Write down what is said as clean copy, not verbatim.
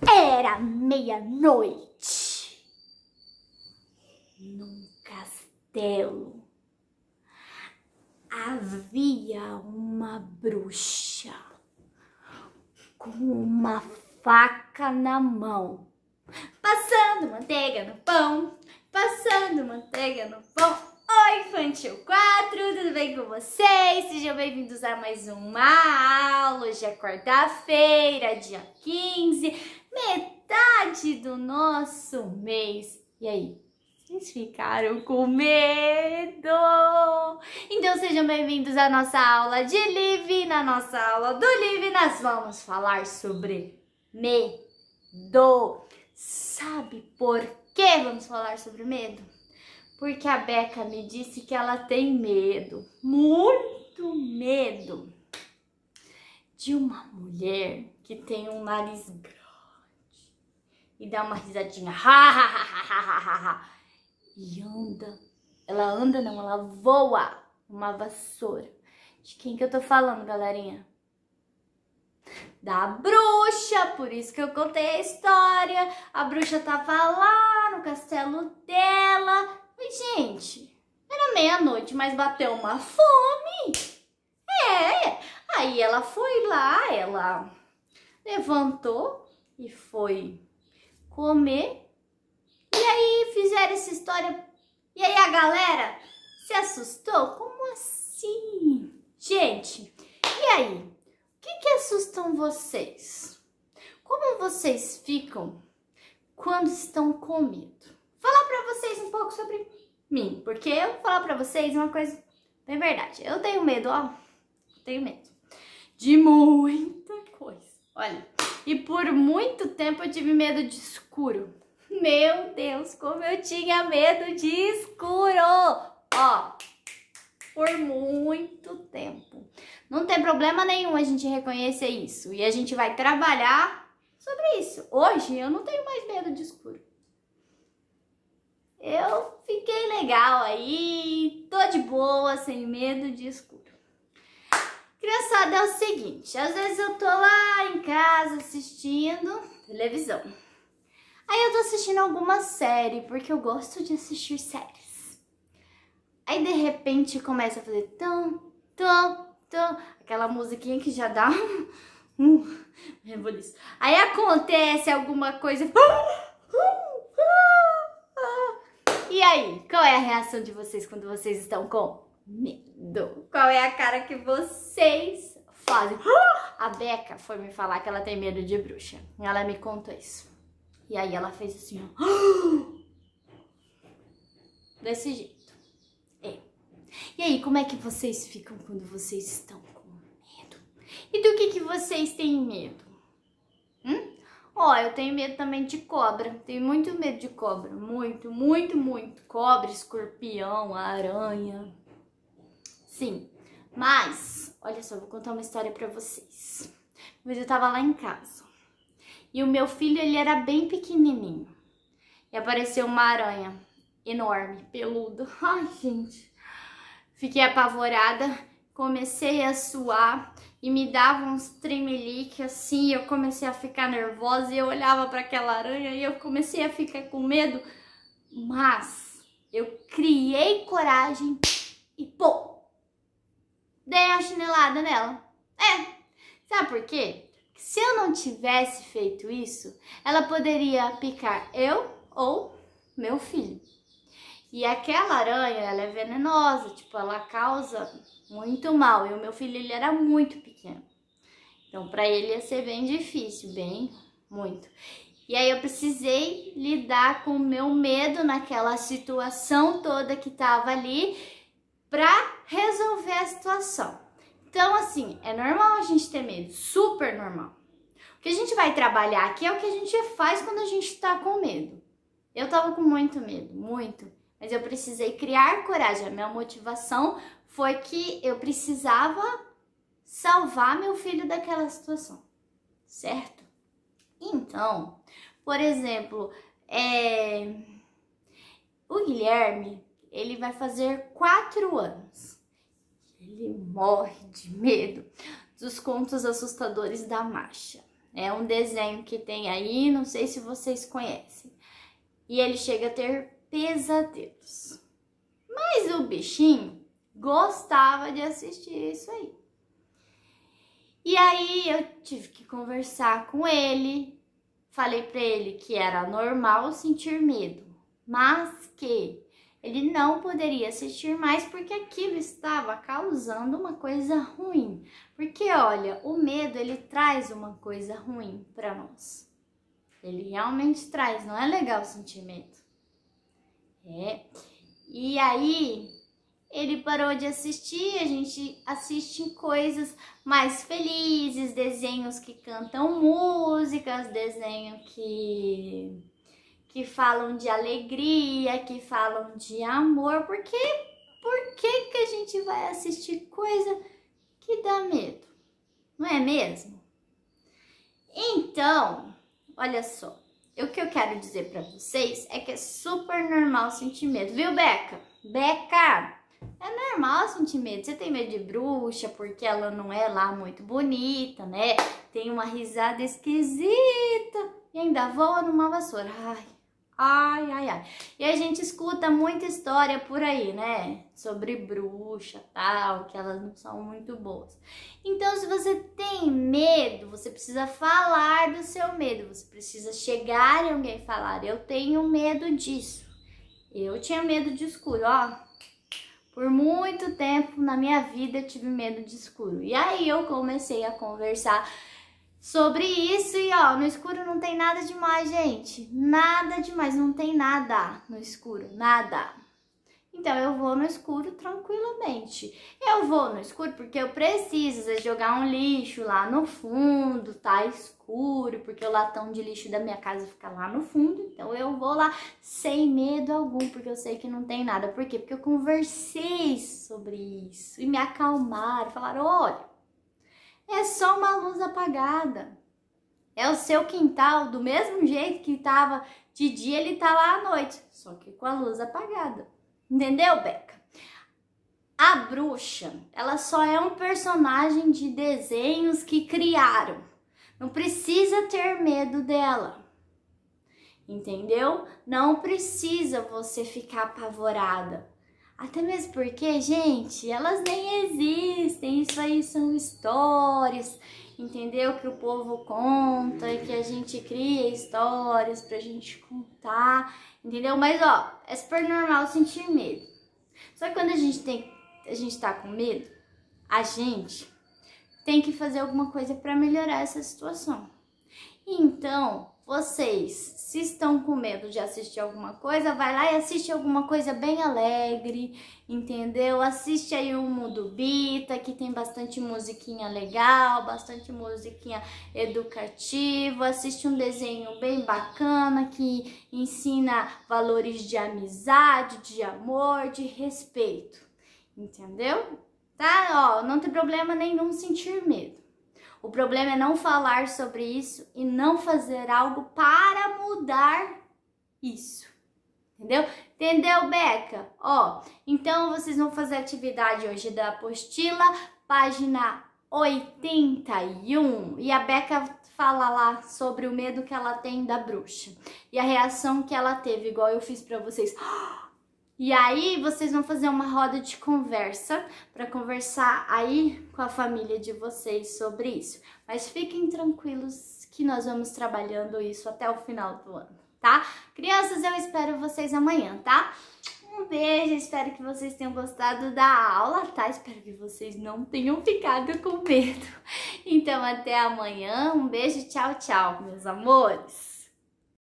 Era meia-noite num castelo. Havia uma bruxa com uma faca na mão, passando manteiga no pão, passando manteiga no pão. Oi, Infantil 4, tudo bem com vocês? Sejam bem-vindos a mais uma aula. Hoje é quarta-feira, dia 15, metade do nosso mês. E aí, vocês ficaram com medo? Então sejam bem-vindos à nossa aula de Live. Na nossa aula do Live nós vamos falar sobre medo. Sabe por que vamos falar sobre medo? Porque a Beca me disse que ela tem medo, muito medo, de uma mulher que tem um nariz grande e dá uma risadinha, e ela voa uma vassoura. De quem que eu tô falando, galerinha? Da bruxa, por isso que eu contei a história. A bruxa tava lá no castelo dela. Mas, gente, era meia-noite, mas bateu uma fome. Aí ela foi lá, ela levantou e foi comer. E aí fizeram essa história. E aí a galera se assustou? Como assim? Gente, e aí? O que assustam vocês? Como vocês ficam quando estão com medo? Vou falar pra vocês um pouco sobre mim, porque eu vou falar pra vocês uma coisa bem verdade. Eu tenho medo, ó. Tenho medo de muita coisa. Olha, e por muito tempo eu tive medo de escuro. Meu Deus, como eu tinha medo de escuro! Ó, por muito tempo. Não tem problema nenhum a gente reconhecer isso. E a gente vai trabalhar sobre isso. Hoje eu não tenho mais medo de escuro. Eu fiquei legal aí, tô de boa, sem medo de escuro. Criançada, é o seguinte, às vezes eu tô lá em casa assistindo televisão. Aí eu tô assistindo alguma série, porque eu gosto de assistir séries. Aí de repente começa a fazer tom, tom, tom, aquela musiquinha que já dá rebuliço. Aí acontece alguma coisa. E aí, qual é a reação de vocês quando vocês estão com medo? Qual é a cara que vocês fazem? A Beca foi me falar que ela tem medo de bruxa. Ela me contou isso. E aí ela fez assim, ó. Desse jeito. E aí, como é que vocês ficam quando vocês estão com medo? E do que vocês têm medo? Ó, eu tenho medo também de cobra. Tenho muito medo de cobra. Muito, muito, muito. Cobra, escorpião, aranha. Sim. Mas, olha só, vou contar uma história pra vocês. Mas eu tava lá em casa. E o meu filho, ele era bem pequenininho. E apareceu uma aranha enorme, peluda. Ai, gente. Fiquei apavorada. Comecei a suar. E me dava uns tremelique assim, eu comecei a ficar nervosa e eu olhava para aquela aranha e eu comecei a ficar com medo, mas eu criei coragem e pô, dei a chinelada nela. Sabe por quê? Se eu não tivesse feito isso, ela poderia picar eu ou meu filho. E aquela aranha, ela é venenosa, tipo, ela causa muito mal. E o meu filho, ele era muito pequeno. Então, pra ele ia ser bem difícil, muito. E aí eu precisei lidar com o meu medo naquela situação toda que tava ali pra resolver a situação. Então, assim, é normal a gente ter medo, super normal. O que a gente vai trabalhar aqui é o que a gente faz quando a gente tá com medo. Eu tava com muito medo, muito. Mas eu precisei criar coragem. A minha motivação foi que eu precisava salvar meu filho daquela situação, certo? Então, por exemplo, o Guilherme, ele vai fazer 4 anos. Ele morre de medo dos contos assustadores da Masha. É um desenho que tem aí, não sei se vocês conhecem. E ele chega a ter pesadelos. Mas o bichinho gostava de assistir isso aí. E aí eu tive que conversar com ele. Falei pra ele que era normal sentir medo, mas que ele não poderia assistir mais porque aquilo estava causando uma coisa ruim. Porque olha, o medo ele traz uma coisa ruim para nós. Ele realmente traz, não é legal sentir medo. E aí ele parou de assistir, a gente assiste coisas mais felizes, desenhos que cantam músicas, desenhos que falam de alegria, que falam de amor. Por que a gente vai assistir coisa que dá medo? Não é mesmo? Então, olha só, o que eu quero dizer pra vocês é que é super normal sentir medo, viu, Beca? Beca, é normal sentir medo. Você tem medo de bruxa porque ela não é lá muito bonita, né? Tem uma risada esquisita e ainda voa numa vassoura. Ai. E a gente escuta muita história por aí, né? Sobre bruxa, tal, que elas não são muito boas. Então, se você tem medo, você precisa falar do seu medo. Você precisa chegar em alguém e falar: eu tenho medo disso. Eu tinha medo de escuro, ó. Por muito tempo na minha vida eu tive medo de escuro. E aí eu comecei a conversar sobre isso e ó, no escuro não tem nada demais, gente. Nada demais, não tem nada no escuro, nada. Então eu vou no escuro tranquilamente. Eu vou no escuro porque eu preciso, às vezes, jogar um lixo lá no fundo, tá escuro, porque o latão de lixo da minha casa fica lá no fundo. Então eu vou lá sem medo algum, porque eu sei que não tem nada. Por quê? Porque eu conversei sobre isso e me acalmaram, falaram: olha, é só uma luz apagada. É o seu quintal, do mesmo jeito que tava de dia, ele tá lá à noite, só que com a luz apagada. Entendeu, Beca? A bruxa, ela só é um personagem de desenhos que criaram. Não precisa ter medo dela. Entendeu? Não precisa você ficar apavorada. Até mesmo porque, gente, elas nem existem. Isso aí são histórias, entendeu? Que o povo conta e que a gente cria histórias pra gente contar, entendeu? Mas, ó, é super normal sentir medo. Só que quando a gente tá com medo, a gente tem que fazer alguma coisa pra melhorar essa situação. Então, vocês, se estão com medo de assistir alguma coisa, vai lá e assiste alguma coisa bem alegre, entendeu? Assiste aí o Mundo Bita, que tem bastante musiquinha legal, bastante musiquinha educativa. Assiste um desenho bem bacana que ensina valores de amizade, de amor, de respeito, entendeu? Tá? Ó, não tem problema nenhum sentir medo. O problema é não falar sobre isso e não fazer algo para mudar isso. Entendeu? Entendeu, Beca? Ó, então vocês vão fazer a atividade hoje da apostila, página 81. E a Beca fala lá sobre o medo que ela tem da bruxa. E a reação que ela teve, igual eu fiz pra vocês. E aí vocês vão fazer uma roda de conversa para conversar aí com a família de vocês sobre isso. Mas fiquem tranquilos que nós vamos trabalhando isso até o final do ano, tá? Crianças, eu espero vocês amanhã, tá? Um beijo, espero que vocês tenham gostado da aula, tá? Espero que vocês não tenham ficado com medo. Então até amanhã, um beijo, tchau, tchau, meus amores!